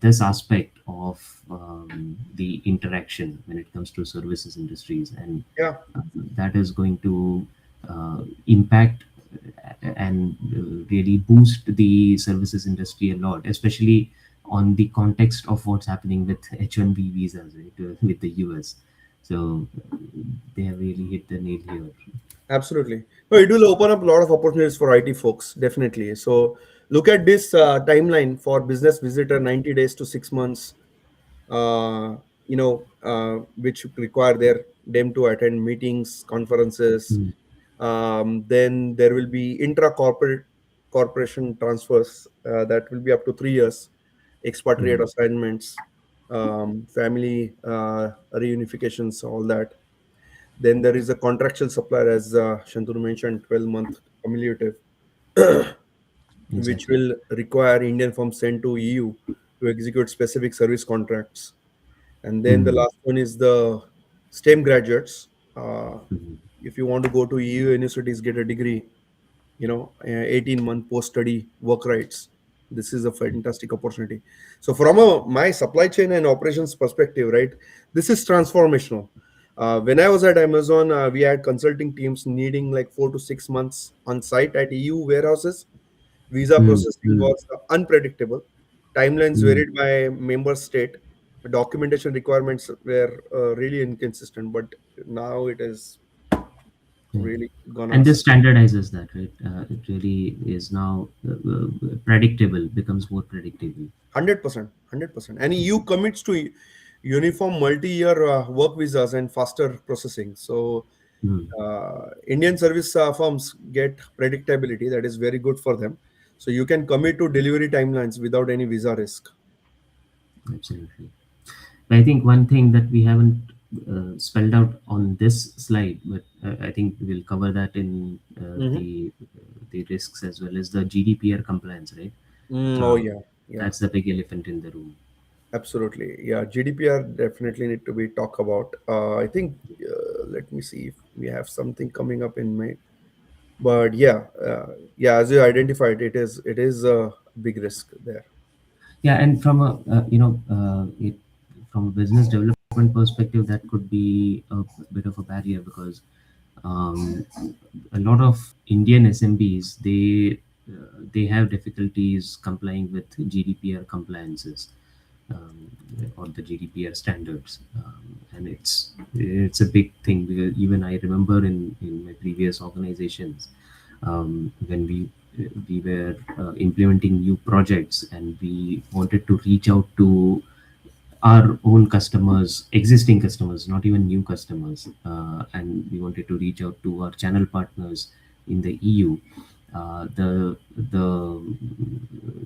this aspect of the interaction when it comes to services industries, and yeah, that is going to impact and really boost the services industry a lot, especially on the context of what's happening with H1B visas, right, with the US. So they have really hit the nail here. absolutely. No, it will open up a lot of opportunities for IT folks, definitely. So look at this timeline for business visitor: 90 days to 6 months. Which require them to attend meetings, conferences. Mm, Then there will be intra-corporate corporation transfers that will be up to 3 years, expatriate mm, assignments, family reunifications, all that. Then there is a contractual supplier, as Shantanu mentioned, 12-month cumulative, which exactly. will require Indian firms sent to EU to execute specific service contracts. And then the Mm, last one is the STEM graduates. mm, If you want to go to EU universities, get a degree, 18-month post-study work rights. This is a fantastic opportunity. So from my supply chain and operations perspective, right, this is transformational. When I was at Amazon, we had consulting teams needing like 4 to 6 months on site at EU warehouses. Visa mm, processing mm, was unpredictable. Timelines mm. varied by member state. Documentation requirements were really inconsistent, but now it is Yeah. really gonna And this standardizes that, right? It really is now predictable, becomes more predictable. 100%, 100%. And EU commits to uniform multi-year work visas and faster processing. So Mm, Indian service firms get predictability that is very good for them. So you can commit to delivery timelines without any visa risk. absolutely. I think one thing that we haven't spelled out on this slide, but I think we'll cover that in Hmm. the risks as well as the GDPR compliance, right? Oh Um, yeah, yeah. that's the big elephant in the room. Absolutely. Yeah, GDPR definitely need to be talked about. I think, let me see if we have something coming up in May. But yeah, yeah, as you identified, it is a big risk there. Yeah, and from a from a business development perspective, that could be a bit of a barrier, because um, a lot of Indian SMBs, they have difficulties complying with GDPR compliances, or the GDPR standards, and it's a big thing, because even I remember in my previous organizations, when we were implementing new projects, and we wanted to reach out to our own customers, existing customers, not even new customers, and we wanted to reach out to our channel partners in the EU.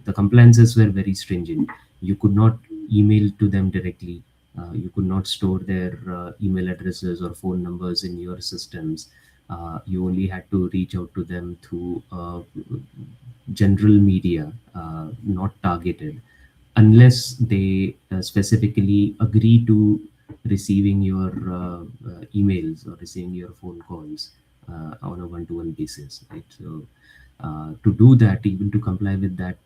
The compliances were very stringent. You could not email to them directly. You could not store their email addresses or phone numbers in your systems. You only had to reach out to them through general media, not targeted, unless they specifically agree to receiving your emails or receiving your phone calls on a one-to-one basis, right? So to do that, even to comply with that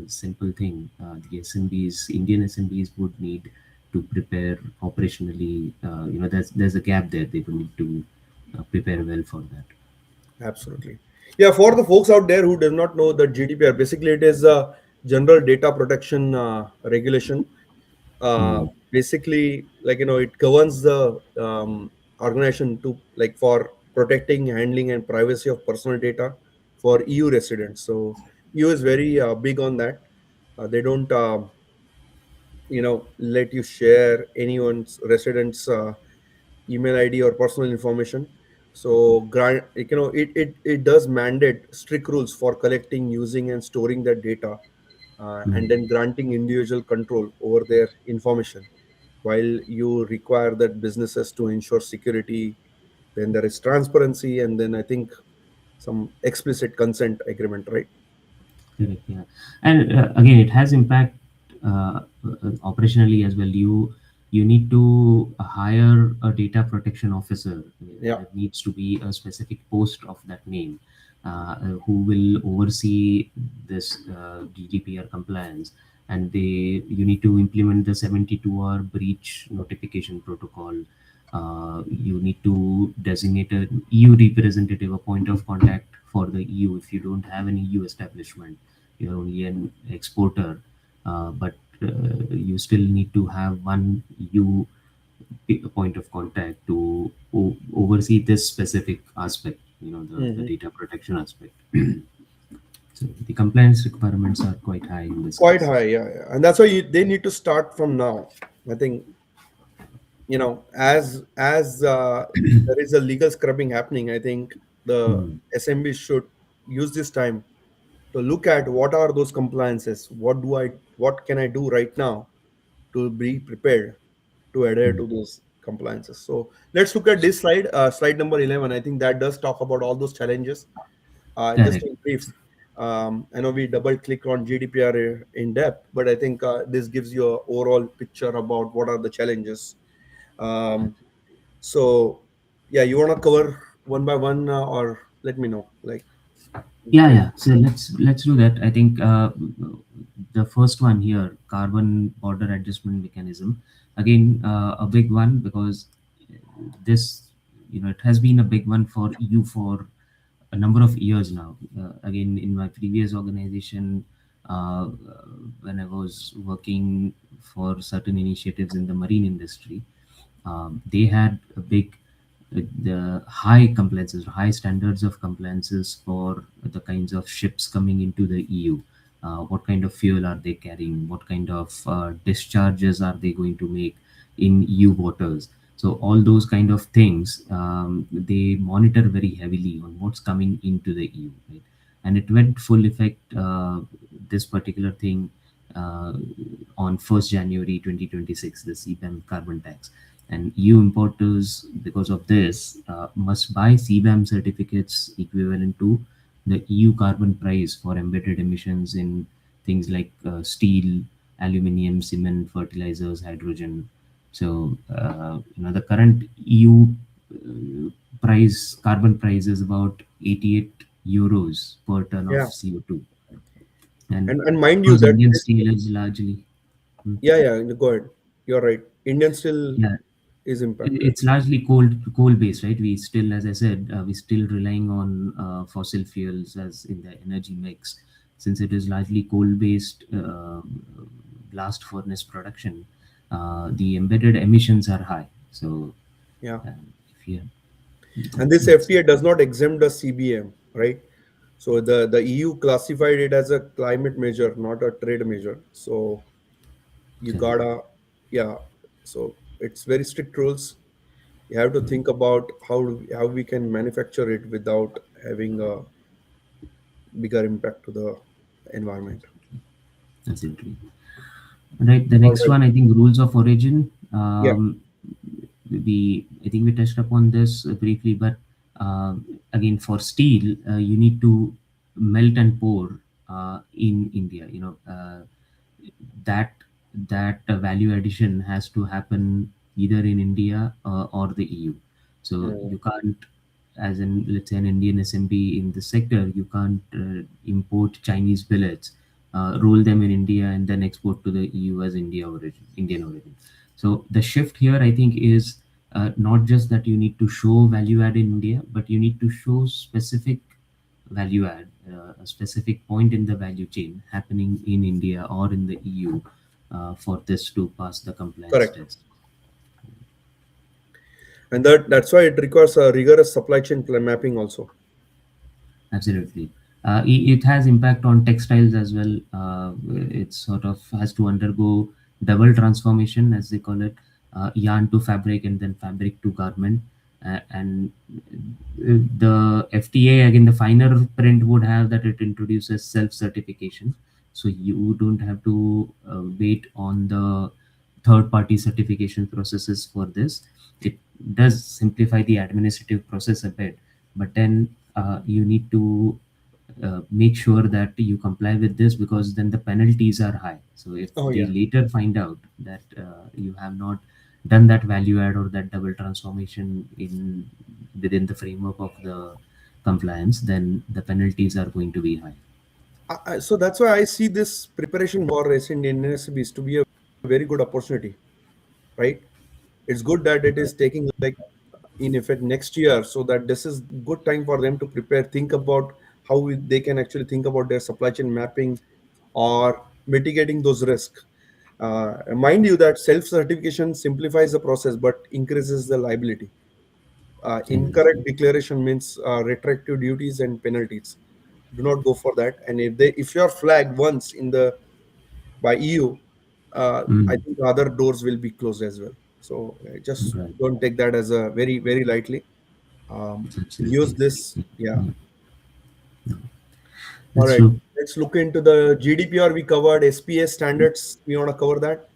simple thing, the SMBs, Indian SMBs would need to prepare operationally. There's a gap there. They would need to prepare well for that. Absolutely. Yeah, for the folks out there who does not know the GDPR, basically it is a General Data Protection Regulation. Mm, Basically, like it governs the organization to like for protecting, handling, and privacy of personal data for EU residents. So EU is very big on that. They don't, let you share anyone's residents' email ID or personal information. So grant, it does mandate strict rules for collecting, using, and storing that data, and mm. then granting individual control over their information. While you require that businesses to ensure security, then there is transparency, and then I think some explicit consent agreement, right? Correct, yeah. And again, it has impact operationally as well. You need to hire a data protection officer. Yeah. There needs to be a specific post of that name who will oversee this GDPR compliance. And you need to implement the 72-hour breach notification protocol. You need to designate an EU representative, a point of contact for the EU. If you don't have an EU establishment, you're only an exporter, but you still need to have one EU point of contact to oversee this specific aspect, the Hmm. data protection aspect. So the compliance requirements are quite high in this Quite case. high, yeah, yeah. And that's why they need to start from now. I think as there is a legal scrubbing happening. I think the Mhm. SMB should use this time to look at what are those compliances, what can I do right now to be prepared to adhere Mhm. to those compliances. So let's look at this slide, slide number 11. I think that does talk about all those challenges. Just Correct. in brief, I know we double click on GDPR in depth, but I think this gives you a overall picture about what are the challenges. um, so yeah, you want to cover one by one, or let me know, like we Yeah, can. yeah. So let's do that. I think the first one here, carbon border adjustment mechanism, again a big one because this, it has been a big one for EU for a number of years now. Again, in my previous organization, when I was working for certain initiatives in the marine industry, they had a big the high compliances, high standards of compliances for the kinds of ships coming into the EU. What kind of fuel are they carrying? What kind of discharges are they going to make in EU waters? So all those kind of things, they monitor very heavily on what's coming into the EU, right? And it went full effect. This particular thing uh, on 1st January 2026, the CBAM carbon tax. And EU importers, because of this, must buy CBAM certificates equivalent to the EU carbon price for embedded emissions in things like steel, aluminium, cement, fertilizers, hydrogen. So, the current EU carbon price is about 88 euros per ton of Yeah, CO2. And and mind you because that Indian this, steel is largely, hmm, yeah, yeah, go ahead, you're right, Indian still yeah, is impacted. it's largely coal based, right? We still, as I said, we still relying on fossil fuels as in the energy mix. Since it is largely coal based blast furnace production, the embedded emissions are high. So Yeah, uh, if you and that's this that's FTA does not exempt the CBM, right? So the EU classified it as a climate measure, not a trade measure. So you correct. gotta, yeah. So it's very strict rules. You have to think about how we can manufacture it without having a bigger impact to the environment. Absolutely. Right. The All next right. one, I think, rules of origin. Yeah. I think we touched upon this briefly, but again, for steel, you need to melt and pour in India. That value addition has to happen either in India or the EU. So Mm. you can't, as in let's say an Indian SMB in the sector, you can't import Chinese billets, roll them in India, and then export to the EU as Indian origin. So the shift here, I think, is not just that you need to show value add in India, but you need to show specific value add, a specific point in the value chain happening in India or in the EU for this to pass the compliance Correct. test. And that's why it requires a rigorous supply chain mapping also. Absolutely. It has impact on textiles as well. It sort of has to undergo double transformation, as they call it, yarn to fabric and then fabric to garment. And the FTA, again, the finer print would have that it introduces self-certification. So you don't have to wait on the third-party certification processes for this. It does simplify the administrative process a bit, but then you need to make sure that you comply with this, because then the penalties are high. So if Oh they yeah. later find out that you have not done that value add or that double transformation in within the framework of the compliance, then the penalties are going to be high. So that's why I see this preparation for race in NSBs to be a very good opportunity, right? It's good that it is taking like in effect next year, so that this is good time for them to prepare, think about how they can actually think about their supply chain mapping or mitigating those risks. Mind you that self certification simplifies the process but increases the liability. Incorrect Exactly. declaration means retroactive duties and penalties. Do not go for that. And if you are flagged once in the by EU, I Mm, think other doors will be closed as well. So just right. don't take that as a very lightly. Use Absolutely. this. Yeah. Yeah, All that's right. true. Let's look into the GDPR. We covered SPS standards. We want to cover that.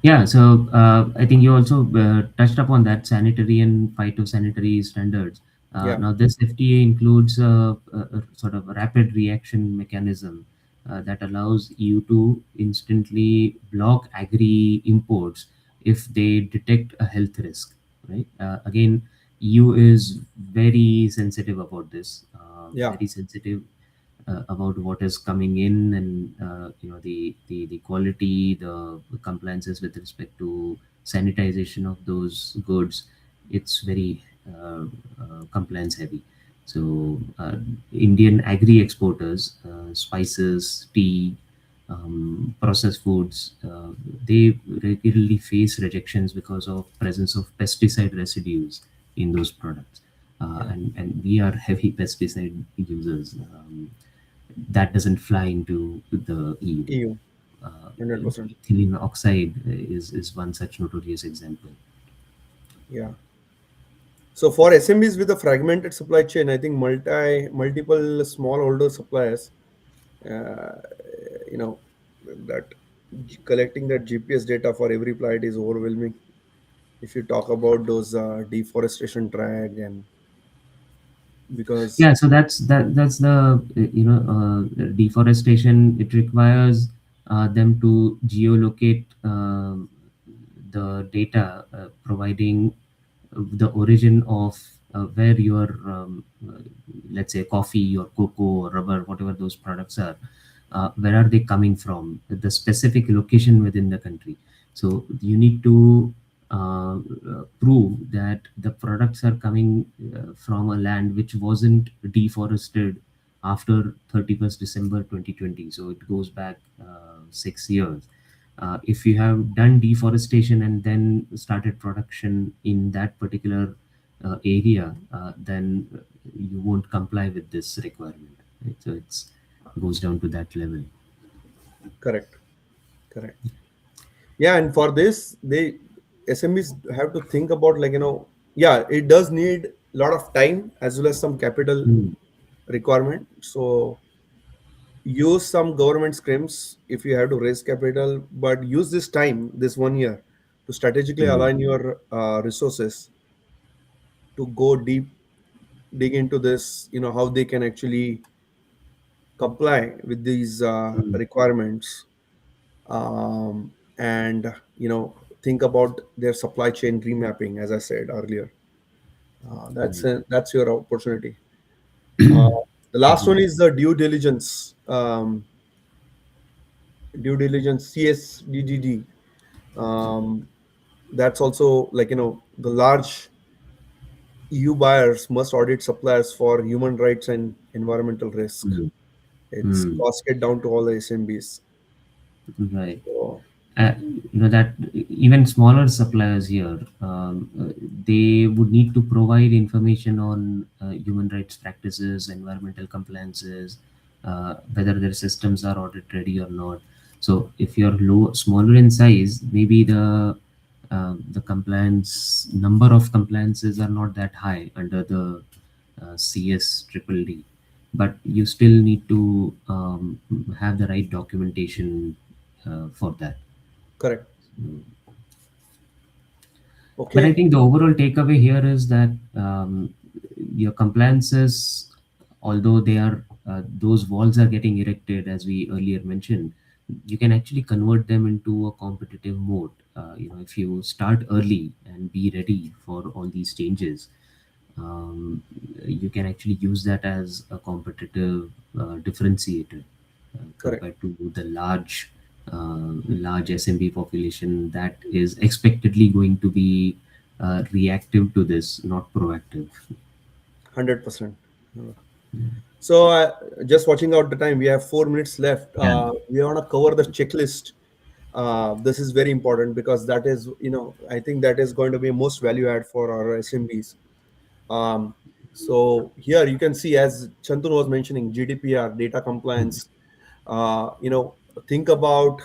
Yeah, so I think you also touched upon that sanitary and phytosanitary standards. Yeah. Now, this FTA includes a sort of a rapid reaction mechanism that allows you to instantly block agri imports if they detect a health risk. Right? Again, EU is very sensitive about this. Yeah. Very sensitive about what is coming in, and the quality, the compliances with respect to sanitization of those goods. It's very compliance heavy. So Indian agri exporters, spices, tea, processed foods, they regularly face rejections because of presence of pesticide residues in those products. Yeah. And we are heavy pesticide users. That doesn't fly into the EU. EU. Uh, 100%. Ethylene oxide is one such notorious example. Yeah. So for SMBs with a fragmented supply chain, I think multiple smallholder suppliers, uh, you know, that collecting that GPS data for every plant is overwhelming. If you talk about those deforestation drag and because Yeah, so that's the deforestation. It requires them to geolocate the data, providing the origin of where your let's say coffee or cocoa or rubber, whatever those products are, where are they coming from, the specific location within the country. So you need to prove that the products are coming from a land which wasn't deforested after 31st December 2020. So it goes back 6 years. If you have done deforestation and then started production in that particular area, then you won't comply with this requirement. Right? So it's goes down to that level. correct, correct. Yeah, and for this, SMEs have to think about like yeah, it does need a lot of time as well as some capital Mm, requirement. So use some government schemes if you have to raise capital, but use this time, this 1 year, to strategically mm, align your resources to go deep, dig into this. How they can actually comply with these mm. requirements, and think about their supply chain remapping, as I said earlier. Right. That's your opportunity. Uh, the last one Agree. is the due diligence. Due diligence CSDDD. Um, that's also like, the large EU buyers must audit suppliers for human rights and environmental risk. Mm. It's Mm. cascade down to all the SMBs. Right. So uh, that even smaller suppliers here, they would need to provide information on human rights practices, environmental compliances, whether their systems are audit ready or not. So if you're smaller in size, maybe the compliance number of compliances are not that high under the CS triple D, but you still need to have the right documentation for that. correct. But I Okay. think the overall takeaway here is that your compliances, although they are those walls are getting erected as we earlier mentioned, you can actually convert them into a competitive mode. If you start early and be ready for all these changes, um, you can actually use that as a competitive differentiator Correct. compared to the large SMB population that is expectedly going to be reactive to this, not proactive. 100%. So, just watching out the time, we have 4 minutes left. Yeah. We want to cover the checklist. This is very important because that is, I think that is going to be most value add for our SMBs. Um, so here you can see, as Chantun was mentioning, GDPR, data compliance. Think about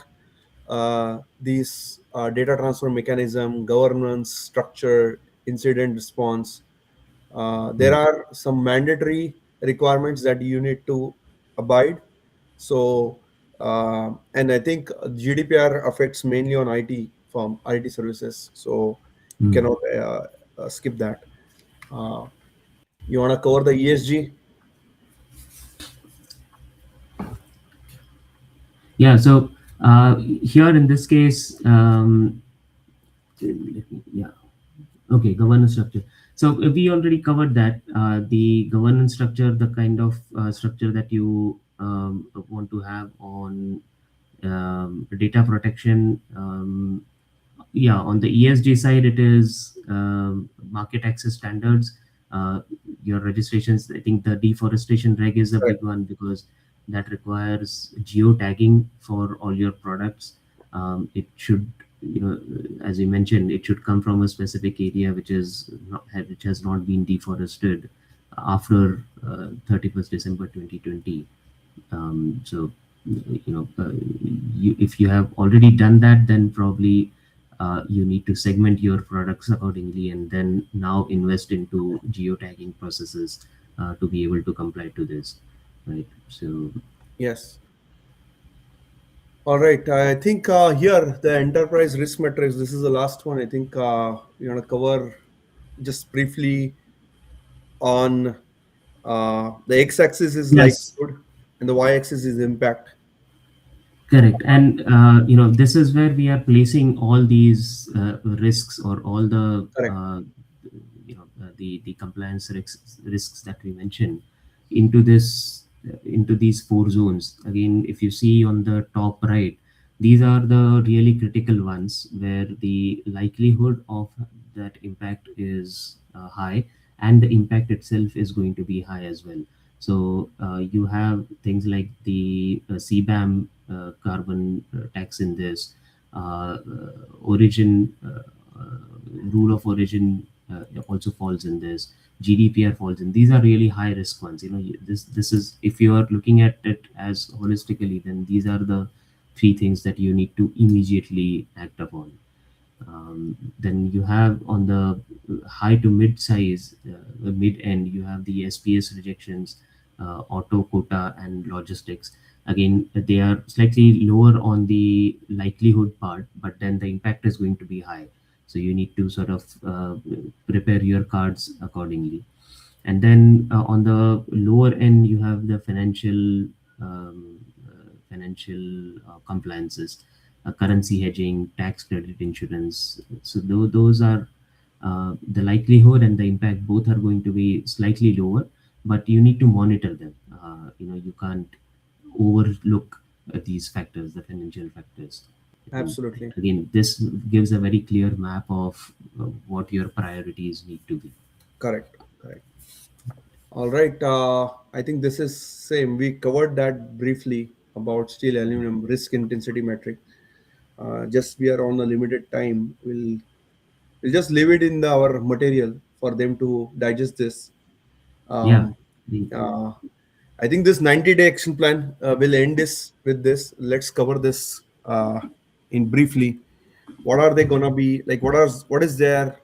these data transfer mechanism, governance, structure, incident response. There Mm. are some mandatory requirements that you need to abide. So, and I think GDPR affects mainly on IT firm, IT services. So you Mm. cannot skip that. Uh, you want to cover the ESG? Yeah. So here in this case, yeah. Okay, governance structure. So we already covered that. The governance structure, the kind of structure that you want to have on data protection. Yeah, on the ESG side, it is market access standards. Your registrations, I think the deforestation reg is a big Correct. one because that requires geotagging for all your products. It should, as you mentioned, it should come from a specific area which has not been deforested after 31st December 2020. So if you have already done that, then probably you need to segment your products accordingly and then now invest into geotagging processes to be able to comply to this, right? So Yes. All right. I think here the enterprise risk metrics. This is the last one. I think we want to cover just briefly on the x-axis is yes. likelihood and the y-axis is impact. Correct. And this is where we are placing all these risks or all the Correct. the compliance risks that we mentioned into this into these four zones. Again, if you see on the top right, these are the really critical ones where the likelihood of that impact is high, and the impact itself is going to be high as well. So you have things like the CBAM carbon tax in this, origin rule of origin also falls in this. GDPR falls in. These are really high risk ones. This is, if you are looking at it as holistically, then these are the three things that you need to immediately act upon. Then you have on the high to mid size, mid end, you have the SPS rejections, auto quota, and logistics. Again, they are slightly lower on the likelihood part, but then the impact is going to be high. So you need to sort of prepare your cards accordingly. And then on the lower end, you have the financial compliances. currency hedging, tax credit insurance. So those are the likelihood and the impact both are going to be slightly lower, but you need to monitor them. You can't overlook these factors, the financial factors. And Absolutely. again, this gives a very clear map of what your priorities need to be. Correct. Correct. All right. I think this is same. We covered that briefly about steel aluminum risk intensity metric. Just we are on a limited time. We'll just leave it in our material for them to digest this. Yeah. Um, the- uh, I think this 90-day action plan will end this with this. Let's cover this in briefly. What are they gonna be like? What is their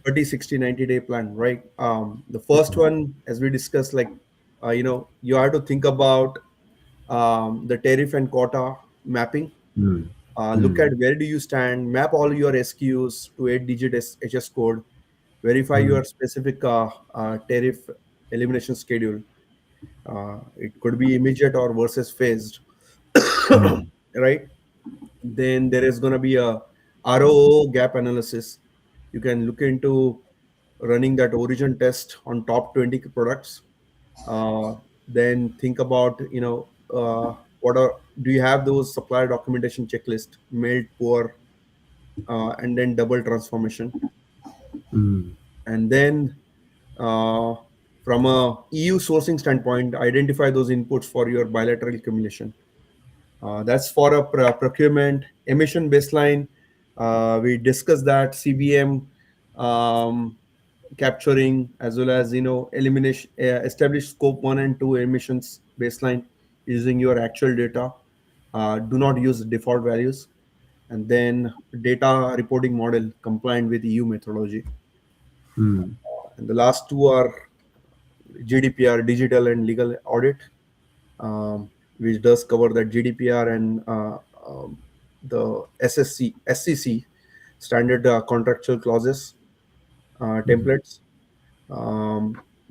30, 60, 90-day plan, right? The first one, as we discussed, like you have to think about the tariff and quota mapping. mm, Look mm, at where do you stand, map all your SQs to 8-digit HS code, verify mm, your specific tariff elimination schedule. It could be immediate or versus phased, mm, right? Then there is going to be a ROO gap analysis. You can look into running that origin test on top 20 products. Then think about, what are do you have those supplier documentation checklist, made, poor, and then double transformation. mm, And then uh, from a EU sourcing standpoint, identify those inputs for your bilateral accumulation. That's for a procurement emission baseline. We discussed that CBM, um, capturing, as well as elimination, establish scope 1 and 2 emissions baseline using your actual data. Do not use default values. And then data reporting model compliant with EU methodology. mm, And the last two are GDPR, digital and legal audit, which does cover that GDPR and the SCC, standard contractual clauses, mm. templates.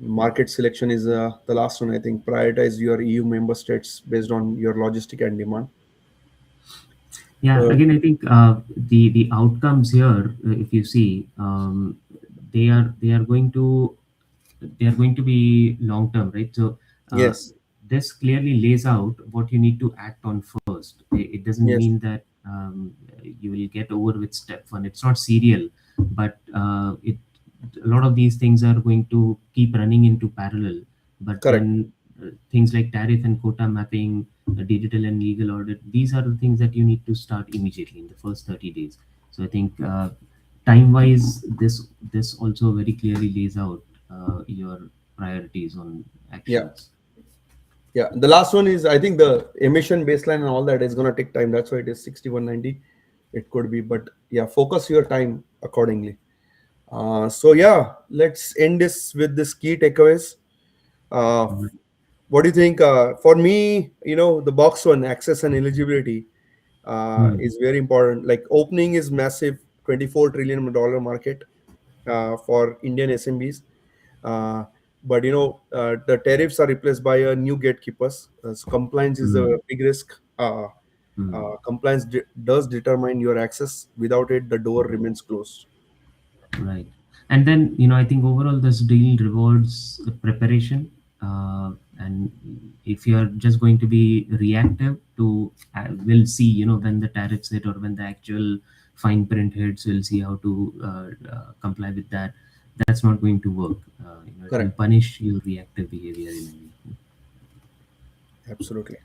Market selection is the last one. I think prioritize your EU member states based on your logistic and demand. Yeah, So again, I think the outcomes here, if you see, they are going to be long term, right? So uh, yes, this clearly lays out what you need to act on first. It doesn't yes, mean that you will get over with step one. It's not serial, but a lot of these things are going to keep running into parallel. But correct. then things like tariff and quota mapping, digital and legal audit, these are the things that you need to start immediately in the first 30 days. So I think time wise, this also very clearly lays out your priorities on Yeah, actions. yeah. The last one is, I think, the emission baseline and all that is going to take time. That's why it is 6190. It could be, but yeah, focus your time accordingly. So yeah, let's end this with this key takeaways. Uh, what do you think? For me, the box one, access and eligibility, Hmm. is very important. Like opening is massive, $24 trillion market for Indian SMBs. Uh, but the tariffs are replaced by a new gatekeepers. So compliance is a Hmm. big risk. Compliance does determine your access. Without it, the door remains closed. Right. And then, I think overall this deal rewards the preparation. And if you're just going to be reactive to, we'll see, when the tariffs hit or when the actual fine print hits, we'll see how to comply with that. That's not going to work. It will Correct. punish your reactive behavior in a way. Absolutely.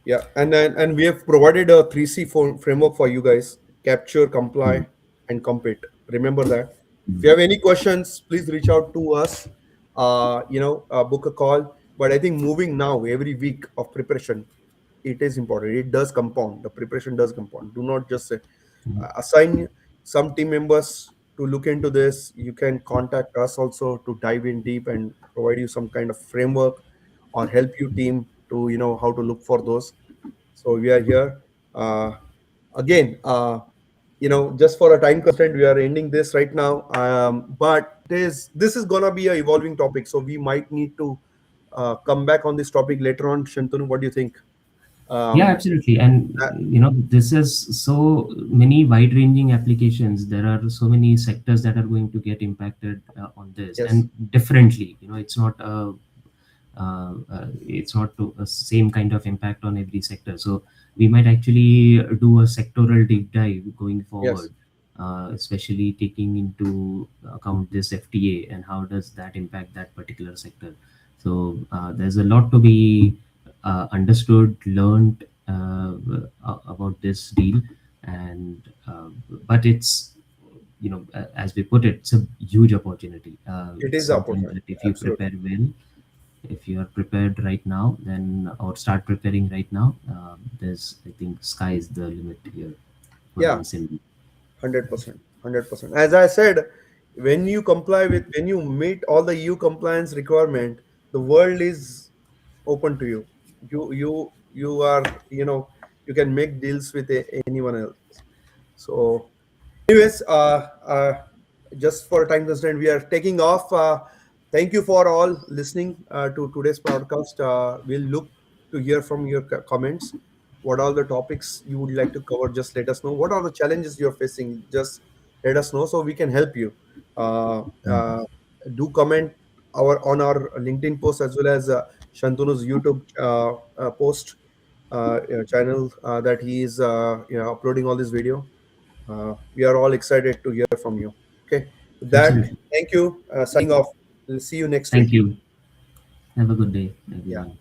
Yeah, and we have provided a 3C framework for you guys: capture, Hmm. comply, and compete. Remember that. If you have any questions, please reach out to us. Book a call. But I think moving now every week of preparation, it is important. It does compound. The preparation does compound. Do not just say, assign some team members to look into this. You can contact us also to dive in deep and provide you some kind of framework or help you team to how to look for those. So we are here. Again, just for a time constraint, we are ending this right now. But this is gonna be a evolving topic, so we might need to come back on this topic later on. Shantanu, what do you think? Yeah, Um, absolutely. And uh, this is so many wide-ranging applications. There are so many sectors that are going to get impacted on this, yes, and differently. It's not a same kind of impact on every sector. So we might actually do a sectoral deep dive going yes, forward, especially taking into account this FTA and how does that impact that particular sector. So there's a lot to be understood, learned about this deal, and but it's as we put it, it's a huge opportunity. it It's is the something opportunity. that if you Absolutely. prepare well, if you are prepared right now, then or start preparing right now, there's I think sky is the limit here for Yeah, the SMB. 100%, 100%. As I said, when you meet all the EU compliance requirement, the world is open to you. You are, you can make deals with anyone else. So, anyways, just for time constraint, we are taking off. Thank you for all listening to today's podcast. We'll look to hear from your comments. What are the topics you would like to cover? Just let us know. What are the challenges you're facing? Just let us know so we can help you. Uh, Mm. uh, do comment our LinkedIn post as well as Shantanu's YouTube post channel that he is uploading all this video. We are all excited to hear from you. Okay. With that, Absolutely. thank you. Signing off. We'll see you next week. Thank you. Have a good day, Yeah. everyone.